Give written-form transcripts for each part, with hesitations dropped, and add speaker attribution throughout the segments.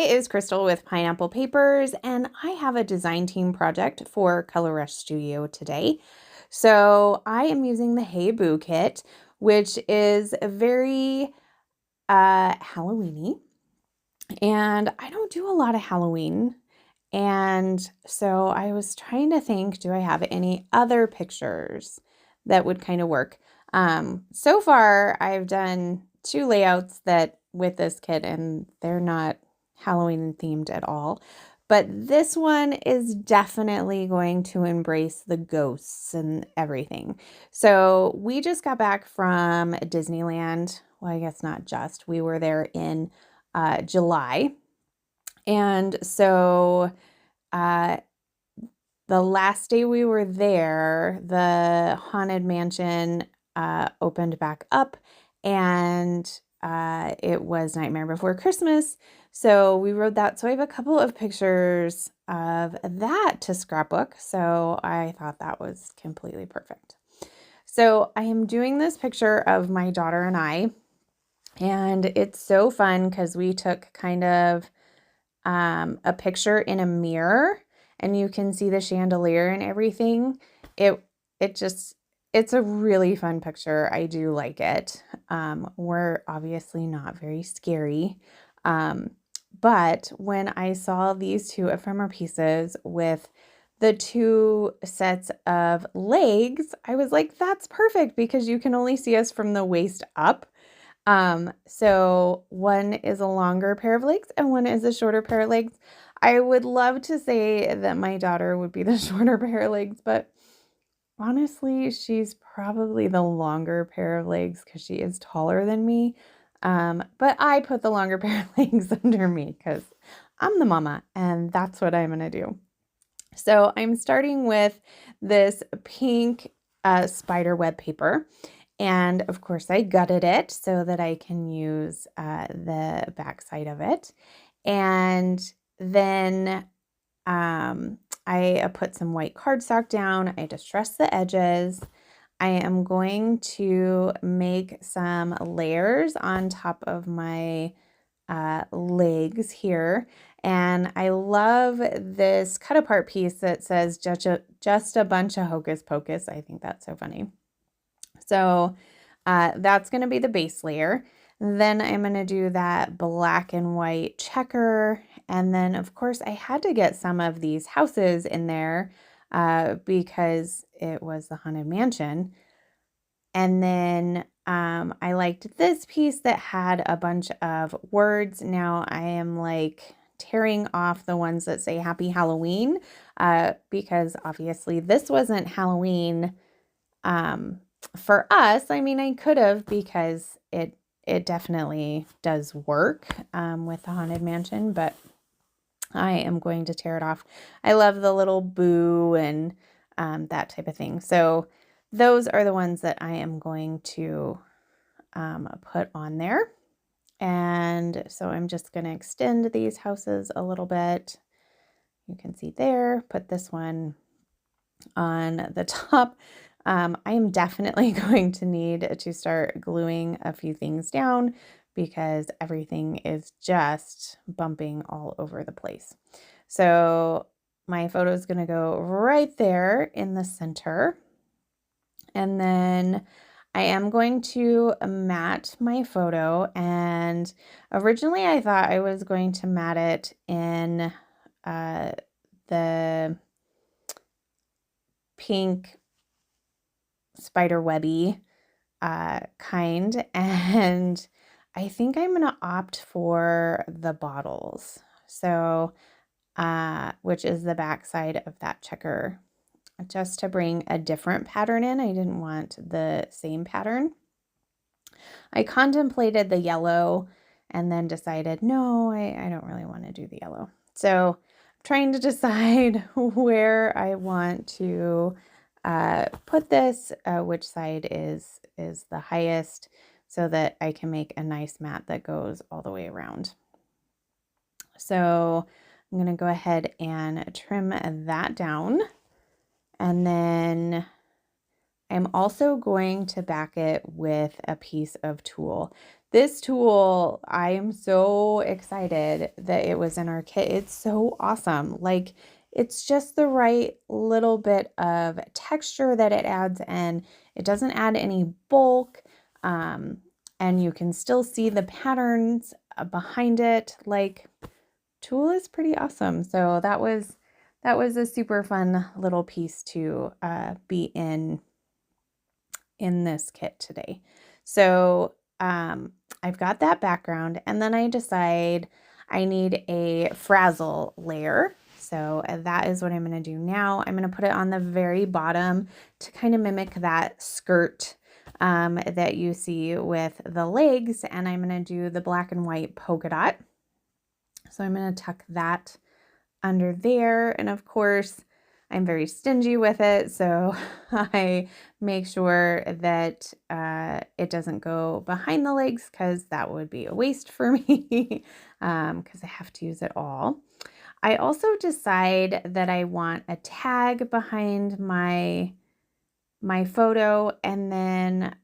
Speaker 1: it is Crystal with Pineapple Papers, and I have a design team project for Color Rush Studio today. So I am using the Hey Boo kit, which is very Halloween-y, and I don't do a lot of Halloween. And so I was trying to think, do I have any other pictures that would kind of work? So far, I've done two layouts that with this kit, and they're not Halloween themed at all. But this one is definitely going to embrace the ghosts and everything. So we just got back from Disneyland. Well, I guess not just. We were there in July. And so uh, the last day we were there, the Haunted Mansion opened back up, and it was Nightmare Before Christmas. So we rode that. So I have a couple of pictures of that to scrapbook. So I thought that was completely perfect. So I am doing this picture of my daughter and I, and it's so fun because we took kind of a picture in a mirror, and you can see the chandelier and everything. It's a really fun picture. I do like it. We're obviously not very scary. But when I saw these two ephemera pieces with the two sets of legs, I was like, that's perfect because you can only see us from the waist up. So one is a longer pair of legs and one is a shorter pair of legs. I would love to say that my daughter would be the shorter pair of legs, but honestly, she's probably the longer pair of legs because she is taller than me. But I put the longer pair of legs under me because I'm the mama and that's what I'm going to do. So I'm starting with this pink spider web paper. And of course, I gutted it so that I can use the back side of it. And then I put some white cardstock down. I distressed the edges. I am going to make some layers on top of my legs here. And I love this cut apart piece that says just a bunch of hocus pocus. I think that's so funny. So that's going to be the base layer. Then I'm going to do that black and white checker. And then, of course, I had to get some of these houses in there because it was the Haunted Mansion. And then I liked this piece that had a bunch of words. Now I am like tearing off the ones that say Happy Halloween because obviously this wasn't Halloween for us. I mean, I could have because it definitely does work with the Haunted Mansion, but I am going to tear it off. I love the little boo and that type of thing. So those are the ones that I am going to put on there. And so I'm just going to extend these houses a little bit. You can see there, put this one on the top. I am definitely going to need to start gluing a few things down because everything is just bumping all over the place. So my photo is going to go right there in the center. And then I am going to mat my photo. And originally I thought I was going to mat it in the pink spider webby kind, and I think I'm going to opt for the bottles. So, which is the back side of that checker, just to bring a different pattern in. I didn't want the same pattern. I contemplated the yellow and then decided, no, I don't really want to do the yellow. So I'm trying to decide where I want to put this, which side is the highest, so that I can make a nice mat that goes all the way around. So I'm going to go ahead and trim that down. And then I'm also going to back it with a piece of tulle. This tulle, I am so excited that it was in our kit. It's so awesome. Like, it's just the right little bit of texture that it adds in. It doesn't add any bulk, and you can still see the patterns behind it. Like, tulle is pretty awesome. So that was a super fun little piece to be in this kit today. So I've got that background, and then I decide I need a frazzle layer. So that is what I'm going to do now. I'm going to put it on the very bottom to kind of mimic that skirt that you see with the legs, and I'm going to do the black and white polka dot. So I'm going to tuck that under there, and of course I'm very stingy with it, so I make sure that it doesn't go behind the legs, because that would be a waste for me, because I have to use it all. I also decide that I want a tag behind my photo, and then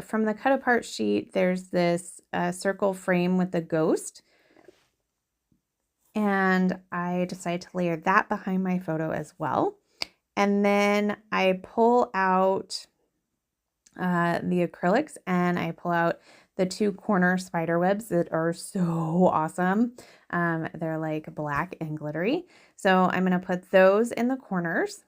Speaker 1: from the cut apart sheet there's this circle frame with a ghost, and I decide to layer that behind my photo as well. And then I pull out the acrylics, and I pull out the 2 corner spider webs that are so awesome. They're like black and glittery. So I'm going to put those in the corners,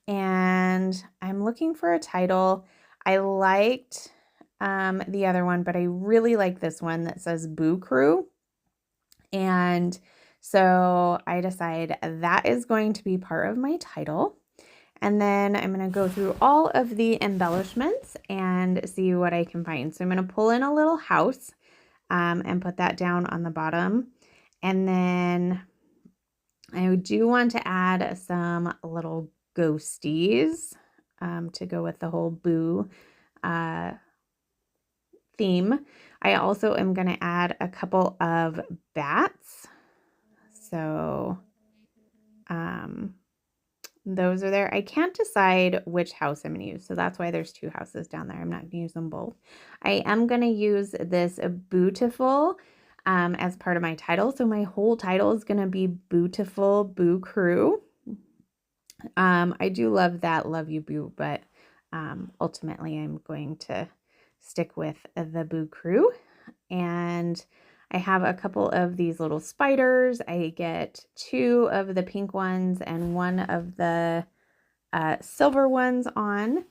Speaker 1: and I'm looking for a title. I liked the other one, but I really like this one that says Boo Crew. And so I decide that is going to be part of my title. And then I'm going to go through all of the embellishments and see what I can find. So I'm going to pull in a little house and put that down on the bottom. And then I do want to add some little ghosties to go with the whole Boo theme. I also am going to add a couple of bats. So those are there. I can't decide which house I'm going to use, so that's why there's 2 houses down there. I'm not going to use them both. I am going to use this Boo-tiful as part of my title, so my whole title is going to be Boo-tiful Boo Crew. I do love that Love You Boo, but ultimately I'm going to stick with the Boo Crew. And I have a couple of these little spiders. I get 2 of the pink ones and 1 of the silver ones on.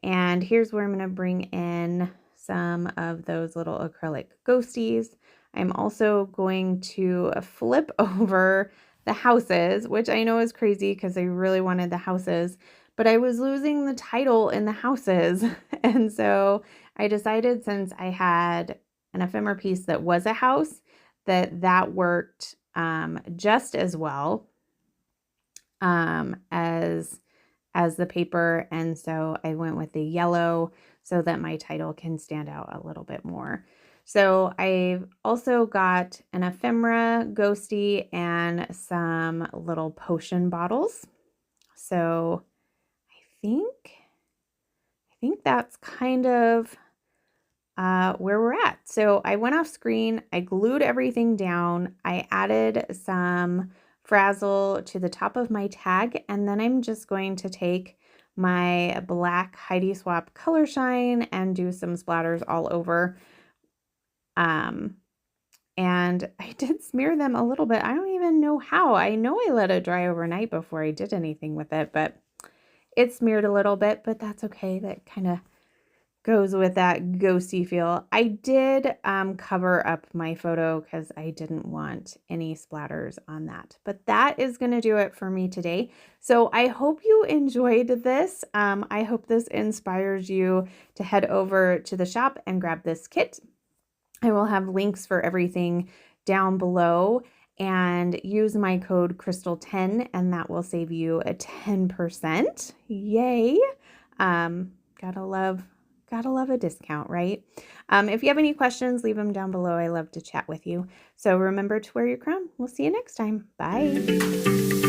Speaker 1: And here's where I'm going to bring in some of those little acrylic ghosties. I'm also going to flip over the houses, which I know is crazy because I really wanted the houses, but I was losing the title in the houses. And so I decided, since I had an ephemera piece that was a house, that worked just as well as the paper. And so I went with the yellow so that my title can stand out a little bit more. So I've also got an ephemera ghosty and some little potion bottles. So I think that's kind of where we're at. So I went off screen, I glued everything down, I added some frazzle to the top of my tag, and then I'm just going to take my black Heidi Swap Color Shine and do some splatters all over. And I did smear them a little bit. I don't even know how. I know I let it dry overnight before I did anything with it, but it smeared a little bit, but that's okay. That kind of goes with that ghosty feel. I did cover up my photo because I didn't want any splatters on that. But that is going to do it for me today. So I hope you enjoyed this. I hope this inspires you to head over to the shop and grab this kit. I will have links for everything down below, and use my code Crystal10 and that will save you a 10%. Yay! Gotta love a discount, right? If you have any questions, leave them down below. I love to chat with you. So remember to wear your crown. We'll see you next time. Bye.